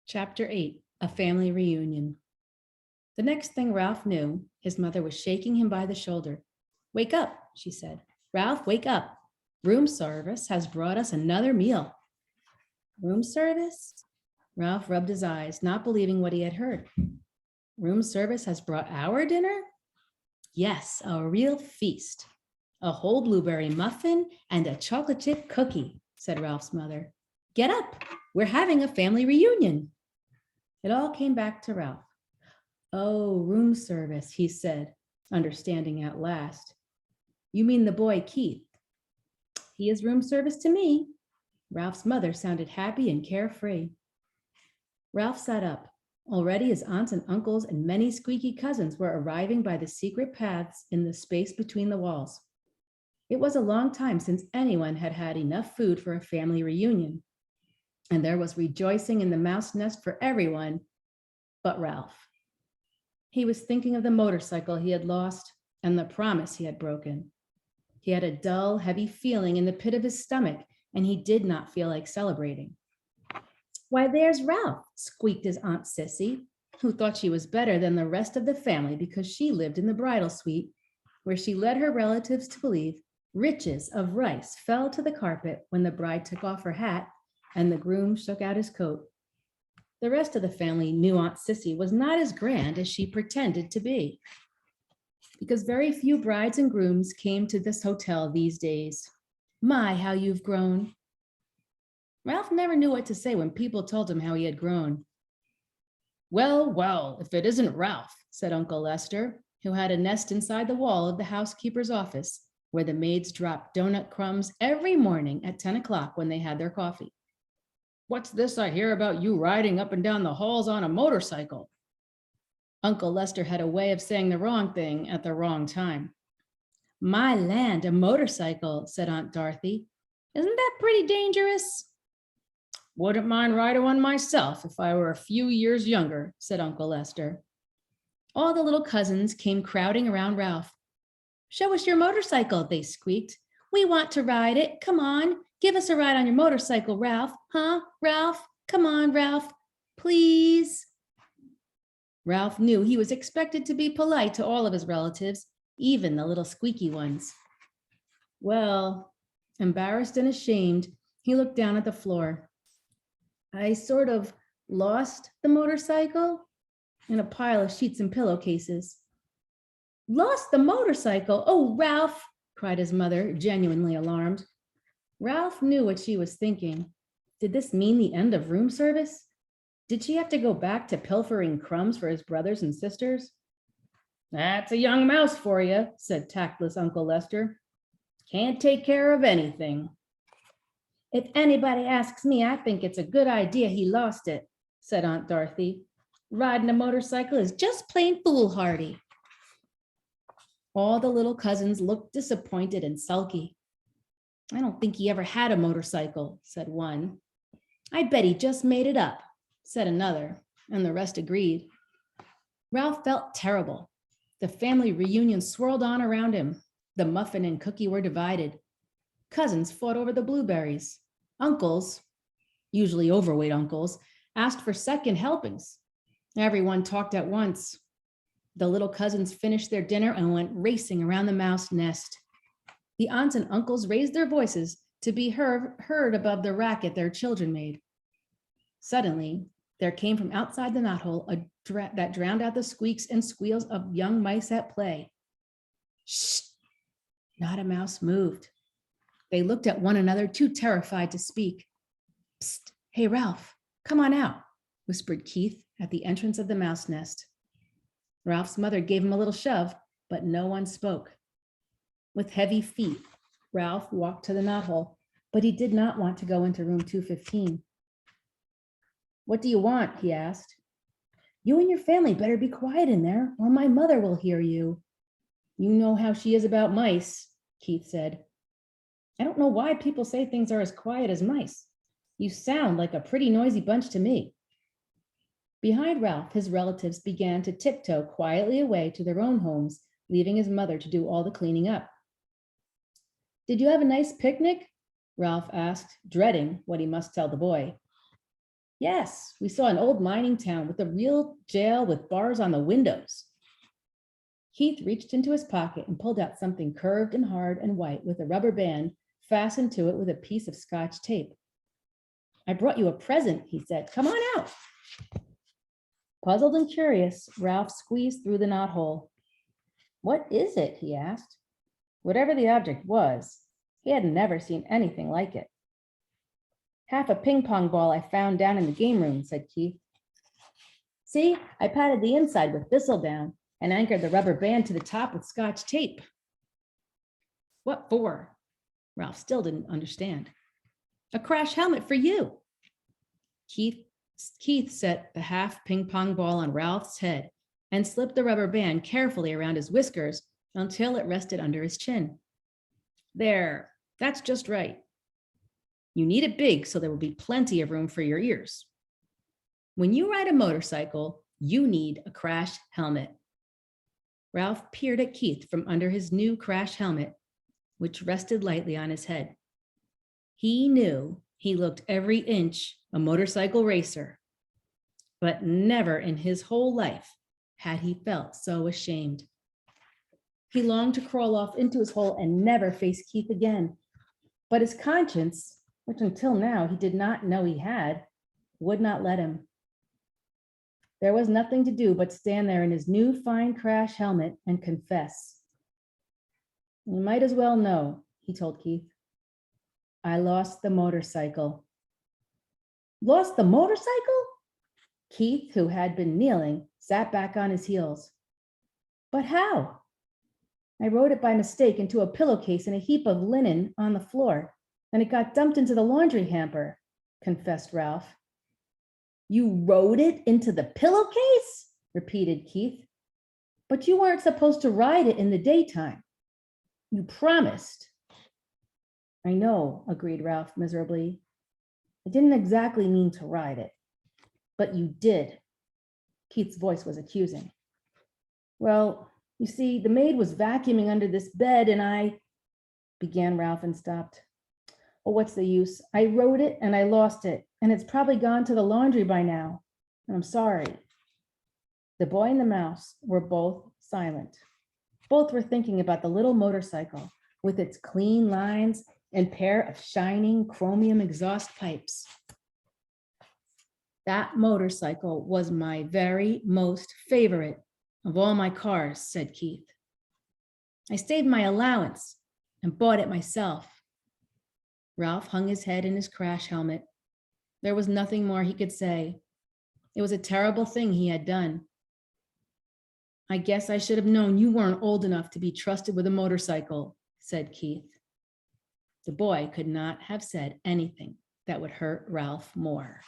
Chapter 8, A Family Reunion. The next thing Ralph knew, his mother was shaking him by the shoulder. Wake up, she said. Ralph, wake up. Room service has brought us another meal. Room service? Ralph rubbed his eyes, not believing what he had heard. Room service has brought our dinner? Yes, a real feast. A whole blueberry muffin and a chocolate chip cookie, said Ralph's mother. Get up. We're having a family reunion. It all came back to Ralph. Oh, room service, he said, understanding at last. You mean the boy Keith? He is room service to me. Ralph's mother sounded happy and carefree. Ralph sat up. Already his aunts and uncles and many squeaky cousins were arriving by the secret paths in the space between the walls. It was a long time since anyone had had enough food for a family reunion, and there was rejoicing in the mouse nest for everyone but Ralph. He was thinking of the motorcycle he had lost and the promise he had broken. He had a dull, heavy feeling in the pit of his stomach, and he did not feel like celebrating. Why, there's Ralph, squeaked his Aunt Sissy, who thought she was better than the rest of the family because she lived in the bridal suite, where she led her relatives to believe riches of rice fell to the carpet when the bride took off her hat and the groom shook out his coat. The rest of the family knew Aunt Sissy was not as grand as she pretended to be, because very few brides and grooms came to this hotel these days. My, how you've grown. Ralph never knew what to say when people told him how he had grown. Well, well, if it isn't Ralph, said Uncle Lester, who had a nest inside the wall of the housekeeper's office, where the maids dropped donut crumbs every morning at 10 o'clock when they had their coffee. What's this I hear about you riding up and down the halls on a motorcycle? Uncle Lester had a way of saying the wrong thing at the wrong time. My land, a motorcycle, said Aunt Dorothy. Isn't that pretty dangerous? Wouldn't mind riding one myself if I were a few years younger, said Uncle Lester. All the little cousins came crowding around Ralph. Show us your motorcycle, they squeaked. We want to ride it. Come on, give us a ride on your motorcycle, Ralph. Huh, Ralph? Come on, Ralph, please. Ralph knew he was expected to be polite to all of his relatives, even the little squeaky ones. Well, embarrassed and ashamed, he looked down at the floor. I sort of lost the motorcycle in a pile of sheets and pillowcases. Lost the motorcycle? Oh, Ralph, cried his mother, genuinely alarmed. Ralph knew what she was thinking. Did this mean the end of room service? Did she have to go back to pilfering crumbs for his brothers and sisters? That's a young mouse for you, said tactless Uncle Lester. Can't take care of anything. If anybody asks me, I think it's a good idea he lost it, said Aunt Dorothy. Riding a motorcycle is just plain foolhardy. All the little cousins looked disappointed and sulky. I don't think he ever had a motorcycle, said one. I bet he just made it up, said another, and the rest agreed. Ralph felt terrible. The family reunion swirled on around him. The muffin and cookie were divided. Cousins fought over the blueberries. Uncles, usually overweight uncles, asked for second helpings. Everyone talked at once. The little cousins finished their dinner and went racing around the mouse nest. The aunts and uncles raised their voices to be heard above the racket their children made. Suddenly, there came from outside the knothole that drowned out the squeaks and squeals of young mice at play. Shh! Not a mouse moved. They looked at one another, too terrified to speak. Psst! Hey, Ralph, come on out, whispered Keith at the entrance of the mouse nest. Ralph's mother gave him a little shove, but no one spoke. With heavy feet, Ralph walked to the knothole, but he did not want to go into room 215. What do you want? He asked. You and your family better be quiet in there, or my mother will hear you. You know how she is about mice, Keith said. I don't know why people say things are as quiet as mice. You sound like a pretty noisy bunch to me. Behind Ralph, his relatives began to tiptoe quietly away to their own homes, leaving his mother to do all the cleaning up. Did you have a nice picnic? Ralph asked, dreading what he must tell the boy. Yes, we saw an old mining town with a real jail with bars on the windows. Keith reached into his pocket and pulled out something curved and hard and white with a rubber band fastened to it with a piece of Scotch tape. I brought you a present, he said. Come on out. Puzzled and curious, Ralph squeezed through the knothole. What is it? He asked. Whatever the object was, he had never seen anything like it. Half a ping pong ball I found down in the game room, said Keith. See, I patted the inside with thistledown and anchored the rubber band to the top with Scotch tape. What for? Ralph still didn't understand. A crash helmet for you. Keith set the half ping pong ball on Ralph's head and slipped the rubber band carefully around his whiskers until it rested under his chin. There, that's just right. You need it big so there will be plenty of room for your ears. When you ride a motorcycle, you need a crash helmet. Ralph peered at Keith from under his new crash helmet, which rested lightly on his head. He knew he looked every inch a motorcycle racer, but never in his whole life had he felt so ashamed. He longed to crawl off into his hole and never face Keith again, but his conscience, which until now he did not know he had, would not let him. There was nothing to do but stand there in his new fine crash helmet and confess. You might as well know, he told Keith. I lost the motorcycle. Lost the motorcycle? Keith, who had been kneeling, sat back on his heels. But how? I rode it by mistake into a pillowcase in a heap of linen on the floor, and it got dumped into the laundry hamper, confessed Ralph. You rode it into the pillowcase? Repeated Keith. But you weren't supposed to ride it in the daytime. You promised. I know, agreed Ralph miserably. I didn't exactly mean to ride it, but you did. Keith's voice was accusing. Well, you see, the maid was vacuuming under this bed and I, began Ralph and stopped. Oh, what's the use? I rode it and I lost it, and it's probably gone to the laundry by now. And I'm sorry. The boy and the mouse were both silent. Both were thinking about the little motorcycle with its clean lines and pair of shining chromium exhaust pipes. That motorcycle was my very most favorite of all my cars, said Keith. I saved my allowance and bought it myself. Ralph hung his head in his crash helmet. There was nothing more he could say. It was a terrible thing he had done. I guess I should have known you weren't old enough to be trusted with a motorcycle, said Keith. The boy could not have said anything that would hurt Ralph more.